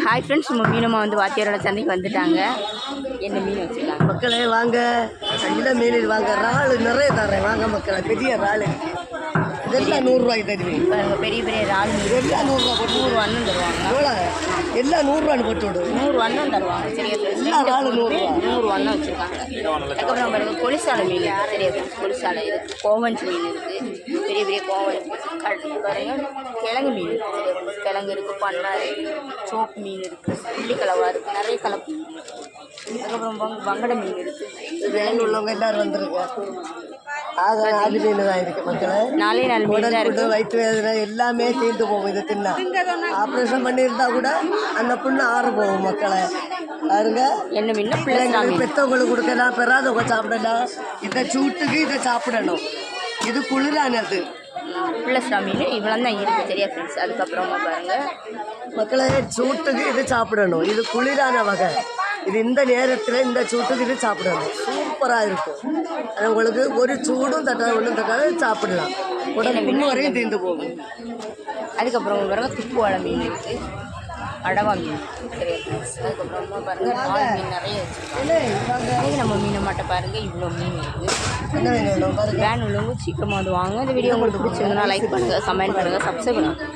Hi friends, நம்ம மீனம்மா வந்து வாத்தியாரோட சந்தைக்கு வந்துட்டாங்க. என்ன மீன் வச்சுருக்காங்க மக்களே? வாங்க, இள மீன் வாங்க. இறால் நிறைய தரேன், வாங்க மக்களே. பெரிய இறால் இதெல்லாம் 100 தருவேன். பெரிய பெரிய இறால் மீன் எல்லாம் 100 100 அண்ணன் தருவாங்க. எவ்வளோ? எல்லாம் 100 போட்டு விடு. 100 அண்ணன் தருவாங்க. சரியா? எல்லாம் இறால் 100 அண்ணன் வச்சுருக்காங்க. அதுக்கப்புறம் பாருங்க, கொலிசாலை மீன். சரியா? கொலிசாலை இருக்குது, கோவஞ்சி மீன் இருக்குது, பெரிய பெரிய கோவஞ்சி பாருங்க. கிழங்கு மீன் இருக்குது, கிழங்கு இருக்குது, பண்ணாறு, சோப்பு மீன் இருக்குது, புள்ளிக்கலவா இருக்குது, நிறைய கலப்பு. அதுக்கப்புறம் வங்கட மீன் இருக்குது. வேலை உள்ளவங்க எல்லாரும் வந்துருங்க. அது மீன் தான் இருக்கு மக்களே. 4 மீன் தான் இருக்குது. வயிற்று வேதனை எல்லாமே தீர்ந்து போகும். இது தின்னா ஆப்ரேஷன் பண்ணியிருந்தா கூட அந்த புண்ணு ஆறு போகும் மக்களே. பாருங்க, என்ன மீன்? பெற்றவங்களுக்கு கொடுக்கலாம், பெறாதவங்க சாப்பிடலாம். இந்த சூட்டுக்கு இதை சாப்பிடணும். இது குளிரானது. பிள்ளஸ்ரா மீன் இவ்வளோ தான் இருக்குது. சரியா ஃப்ரெண்ட்ஸ்? அதுக்கப்புறமா பாருங்கள் மக்களே, சூட்டுக்கு இது சாப்பிடணும். இது குளிரான வகை. இது இந்த நேரத்தில் இந்த சூட்டுக்கு இது சாப்பிடணும். சூப்பராக இருக்கும். அது உங்களுக்கு ஒரு சூடும் தட்டாத ஒன்றும் தட்டாத சாப்பிடலாம். உடனே புண்ணு வரையும் தீர்ந்து போகும். அதுக்கப்புறம் பாருங்கள், துப்புவாழை மீன் இருக்குது, அடவா மீன். சரியா ஃப்ரெண்ட்ஸ்? அதுக்கப்புறமா பாருங்கள், 4 மீன் நிறைய வச்சுருக்காங்க. நம்ம மீனை மட்டும் பாருங்கள், இவ்வளோ மீன் இருக்குது. வேன் உள்ளவங்க சீக்கிரமாக வந்து வாங்க. இந்த வீடியோ உங்களுக்கு பிடிச்சிருந்தனா லைக் பண்ணுங்கள், கமெண்ட் பண்ணுங்கள், சப்ஸ்கிரைப் பண்ணுங்கள்.